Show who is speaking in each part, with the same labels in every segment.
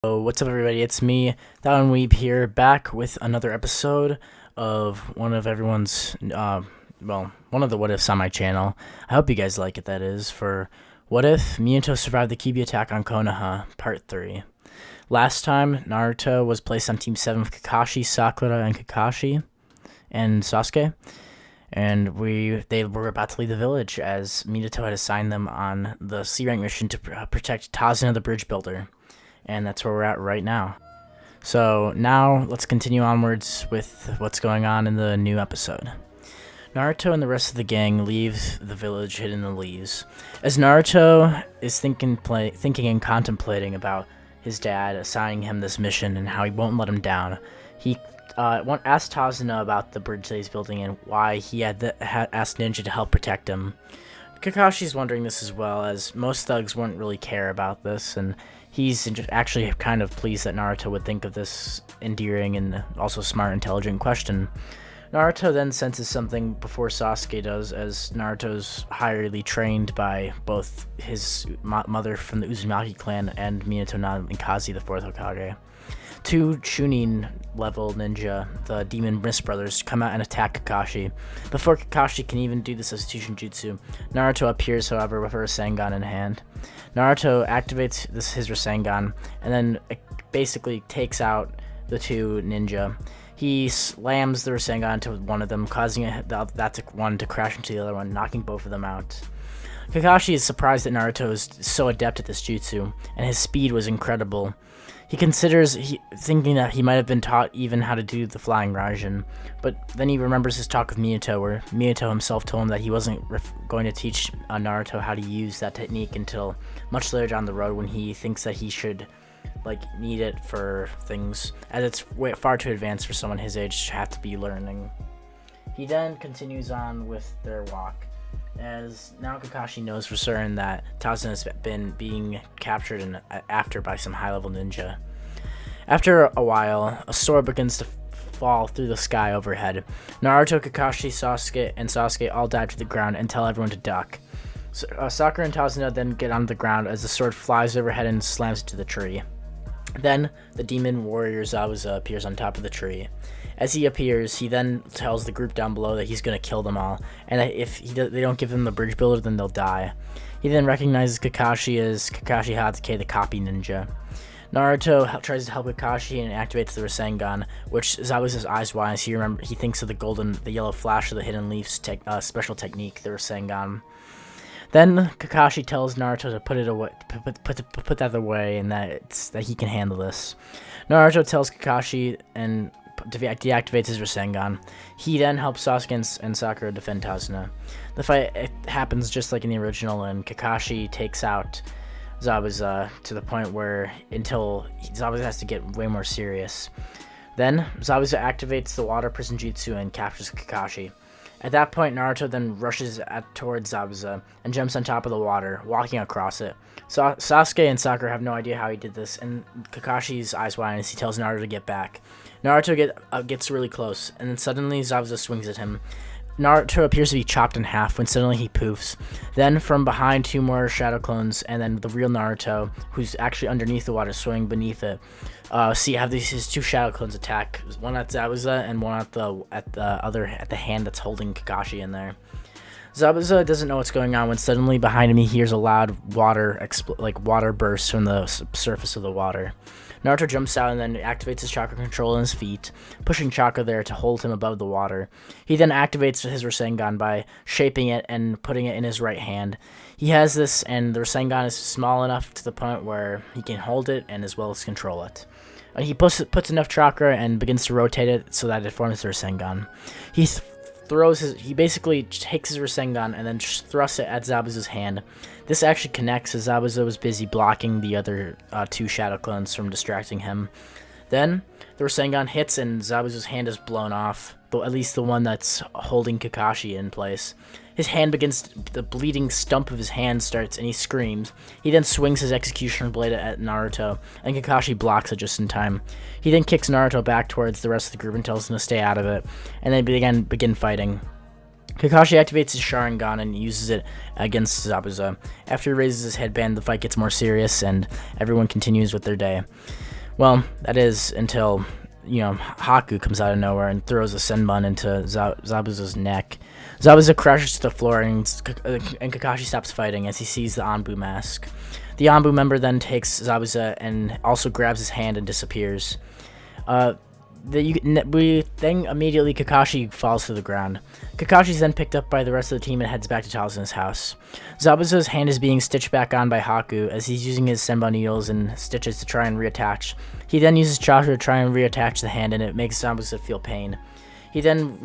Speaker 1: So what's up, everybody? It's me, That Weeb here, back with another episode of one of everyone's, one of the What Ifs on my channel. I hope you guys like it, that is, for What If Minato Survived the Kibi Attack on Konoha, Part 3. Last time, Naruto was placed on Team 7 with Kakashi, Sakura, and Sasuke. And they were about to leave the village as Minato had assigned them on the C-Rank mission to protect Tazuna the Bridge Builder. And that's where we're at right now. So now let's continue onwards with what's going on in the new episode. Naruto and the rest of the gang leave the village hidden in the leaves. As Naruto is thinking and contemplating about his dad assigning him this mission and how he won't let him down, he asked Tazuna about the bridge that he's building and why he had asked Ninja to help protect him. Kakashi's wondering this as well, as most thugs wouldn't really care about this, and he's actually kind of pleased that Naruto would think of this endearing and also smart, intelligent question. Naruto then senses something before Sasuke does, as Naruto's highly trained by both his mother from the Uzumaki clan and Minato and Kazi, the 4th Hokage. Two Chunin-level ninja, the Demon Mist Brothers, come out and attack Kakashi. Before Kakashi can even do the substitution jutsu, Naruto appears, however, with her Rasengan in hand. Naruto activates his Rasengan, and then basically takes out the two ninja. He slams the Rasengan into one of them, causing that one to crash into the other one, knocking both of them out. Kakashi is surprised that Naruto is so adept at this jutsu, and his speed was incredible. He considers thinking that he might have been taught even how to do the flying Raijin, but then he remembers his talk with Minato, where Minato himself told him that he wasn't going to teach Naruto how to use that technique until much later down the road, when he thinks that he should need it for things, as it's far too advanced for someone his age to have to be learning. He then continues on with their walk, as now Kakashi knows for certain that Tazuna has been being captured after by some high-level ninja. After a while, a sword begins to fall through the sky overhead. Naruto, Kakashi, Sasuke all dive to the ground and tell everyone to duck. Sakura and Tazuna then get on the ground as the sword flies overhead and slams into the tree. Then, the demon warrior Zabuza appears on top of the tree. As he appears, he then tells the group down below that he's going to kill them all, and that if they don't give him the bridge builder, then they'll die. He then recognizes Kakashi as Kakashi Hatake, the copy ninja. Naruto tries to help Kakashi and activates the Rasengan, which Zabuza's eyes wide as he thinks of the yellow flash of the hidden leaf's special technique, the Rasengan. Then Kakashi tells Naruto to put it away, put that away, and that he can handle this. Naruto tells Kakashi and deactivates his Rasengan. He then helps Sasuke and Sakura defend Tazuna. The fight happens just like in the original, and Kakashi takes out Zabuza to the point where Zabuza has to get way more serious. Then Zabuza activates the water prison jutsu and captures Kakashi. At that point, Naruto then rushes towards Zabuza and jumps on top of the water, walking across it. Sasuke and Sakura have no idea how he did this, and Kakashi's eyes widen as he tells Naruto to get back. Naruto gets really close, and then suddenly Zabuza swings at him. Naruto appears to be chopped in half when suddenly he poofs. Then from behind, two more shadow clones, and then the real Naruto, who's actually underneath the water, swimming beneath it. His two shadow clones attack, one at Zabuza and one at the hand that's holding Kakashi in there. Zabuza doesn't know what's going on when suddenly behind him he hears a loud water burst from the surface of the water. Naruto jumps out and then activates his chakra control in his feet, pushing chakra there to hold him above the water. He then activates his Rasengan by shaping it and putting it in his right hand. He has this, and the Rasengan is small enough to the point where he can hold it and as well as control it. He puts enough chakra and begins to rotate it so that it forms the Rasengan. He basically takes his Rasengan and then thrusts it at Zabuza's hand. This actually connects, as Zabuza was busy blocking the other two shadow clones from distracting him. Then the Rasengan hits and Zabuza's hand is blown off, at least the one that's holding Kakashi in place. His hand the bleeding stump of his hand starts and he screams. He then swings his executioner blade at Naruto, and Kakashi blocks it just in time. He then kicks Naruto back towards the rest of the group and tells him to stay out of it, and they begin fighting. Kakashi activates his Sharingan and uses it against Zabuza. After he raises his headband, the fight gets more serious and everyone continues with their day. Well, that is until, Haku comes out of nowhere and throws a Senbon into Zabuza's neck. Zabuza crashes to the floor, and Kakashi stops fighting as he sees the Anbu mask. The Anbu member then takes Zabuza and also grabs his hand and disappears. Then immediately Kakashi falls to the ground. Kakashi is then picked up by the rest of the team and heads back to Tazuna's house. Zabuza's hand is being stitched back on by Haku as he's using his Senbon needles and stitches to try and reattach. He then uses chakra to try and reattach the hand, and it makes Zabuza feel pain. He then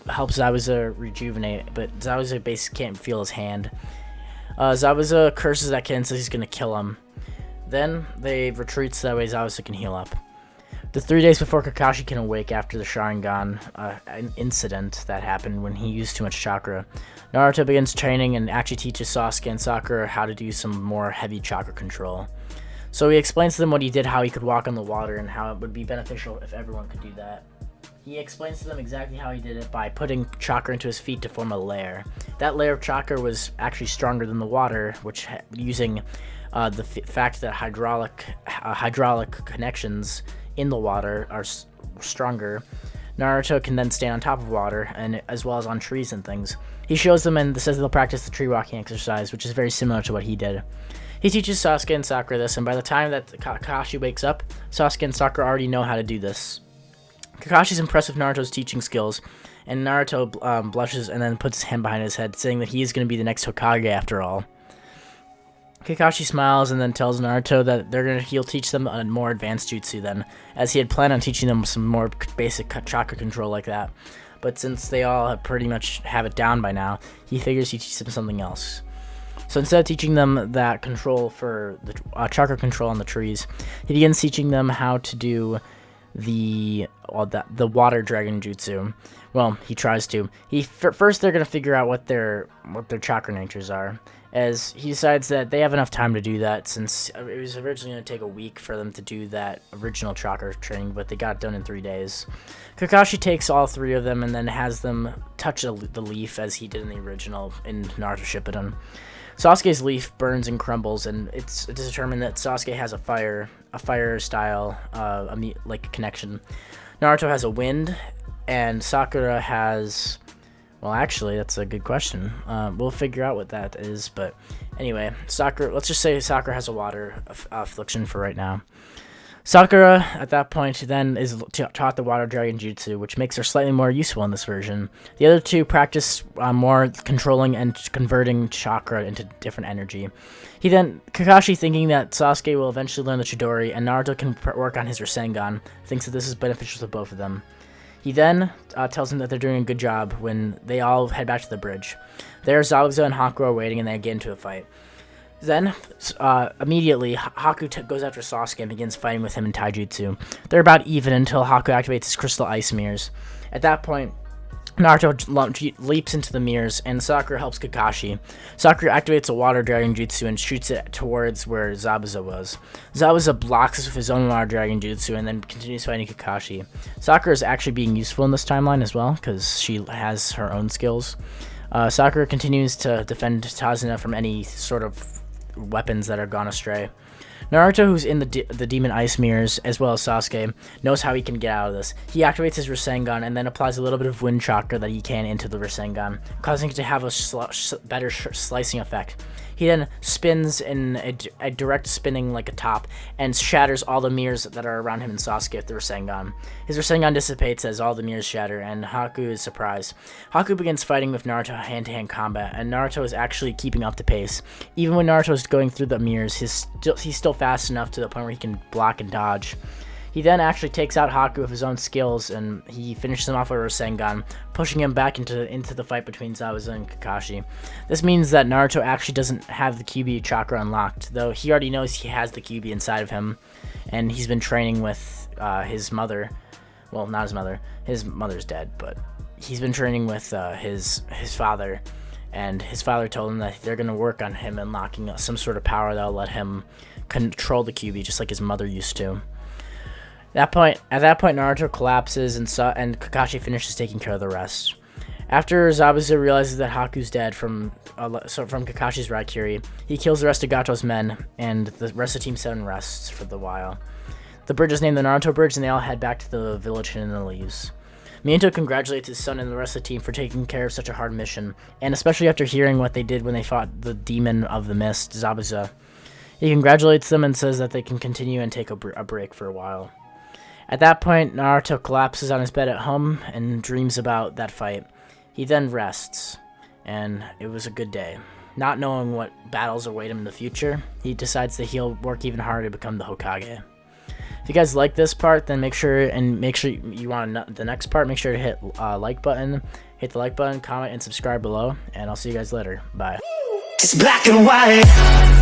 Speaker 1: helps Zabuza rejuvenate, but Zabuza basically can't feel his hand. Zabuza curses that kid and says he's going to kill him. Then they retreat so that way Zabuza can heal up. The 3 days before Kakashi can awake after the Sharingan incident that happened when he used too much chakra, Naruto begins training and actually teaches Sasuke and Sakura how to do some more heavy chakra control. So he explains to them what he did, how he could walk on the water, and how it would be beneficial if everyone could do that. He explains to them exactly how he did it by putting chakra into his feet to form a layer. That layer of chakra was actually stronger than the water, which using the fact that hydraulic connections in the water are stronger, Naruto can then stand on top of water, and as well as on trees and things. He shows them and says they'll practice the tree walking exercise, which is very similar to what he did. He teaches Sasuke and Sakura this, and by the time that Kakashi wakes up, Sasuke and Sakura already know how to do this. Kakashi's impressed with Naruto's teaching skills, and Naruto blushes and then puts his hand behind his head, saying that he is going to be the next Hokage after all. Kakashi smiles and then tells Naruto that he'll teach them a more advanced jutsu then, as he had planned on teaching them some more basic chakra control like that. But since they all pretty much have it down by now, he figures he teaches them something else. So instead of teaching them that control for the chakra control on the trees, he begins teaching them how to do the water dragon jutsu. Well, he tries to. First they're gonna figure out what their chakra natures are, as he decides that they have enough time to do that, since it was originally going to take a week for them to do that original chakra training, but they got it done in 3 days. Kakashi takes all 3 of them and then has them touch the leaf as he did in the original in Naruto Shippuden. Sasuke's leaf burns and crumbles, and it's determined that Sasuke has a fire style like connection. Naruto has a wind, and Sakura has... Well, actually, that's a good question. We'll figure out what that is, but anyway, let's just say Sakura has a water affliction for right now. Sakura, at that point, then is taught the Water Dragon Jutsu, which makes her slightly more useful in this version. The other 2 practice more controlling and converting chakra into different energy. Kakashi, thinking that Sasuke will eventually learn the Chidori and Naruto can work on his Rasengan, thinks that this is beneficial to both of them. He then tells him that they're doing a good job when they all head back to the bridge. There, Zabuza and Haku are waiting, and they get into a fight. Then, immediately, Haku goes after Sasuke and begins fighting with him in Taijutsu. They're about even until Haku activates his crystal ice mirrors. At that point, Naruto leaps into the mirrors, and Sakura helps Kakashi. Sakura activates a water dragon jutsu and shoots it towards where Zabuza was. Zabuza blocks this with his own water dragon jutsu and then continues fighting Kakashi. Sakura is actually being useful in this timeline as well, because she has her own skills. Sakura continues to defend Tazuna from any sort of weapons that are gone astray. Naruto, who's in the Demon Ice Mirrors, as well as Sasuke, knows how he can get out of this. He activates his Rasengan and then applies a little bit of wind chakra that he can into the Rasengan, causing it to have a better slicing effect. He then spins in a direct spinning like a top and shatters all the mirrors that are around him and Sasuke with the Rasengan. His Rasengan dissipates as all the mirrors shatter, and Haku is surprised. Haku begins fighting with Naruto hand-to-hand combat, and Naruto is actually keeping up the pace. Even when Naruto is going through the mirrors, he's still fast enough to the point where he can block and dodge. He then actually takes out Haku with his own skills, and he finishes him off with a Rasengan, pushing him back into the fight between Zabuza and Kakashi. This means that Naruto actually doesn't have the Kyuubi chakra unlocked, though he already knows he has the Kyuubi inside of him, and he's been training with his mother. Well, not his mother. His mother's dead, but he's been training with his father, and his father told him that they're going to work on him unlocking some sort of power that'll let him control the Kyuubi just like his mother used to. At that point, Naruto collapses and Kakashi finishes taking care of the rest. After Zabuza realizes that Haku's dead from Kakashi's Raikiri, he kills the rest of Gato's men, and the rest of Team 7 rests for the while. The bridge is named the Naruto Bridge, and they all head back to the village and then leaves. Minato congratulates his son and the rest of the team for taking care of such a hard mission, and especially after hearing what they did when they fought the Demon of the Mist, Zabuza. He congratulates them and says that they can continue and take a break for a while. At that point, Naruto collapses on his bed at home and dreams about that fight. He then rests, and it was a good day. Not knowing what battles await him in the future, he decides that he'll work even harder to become the Hokage. If you guys like this part, then make sure you want the next part. Make sure to hit hit the like button, comment, and subscribe below. And I'll see you guys later. Bye.
Speaker 2: It's black and white.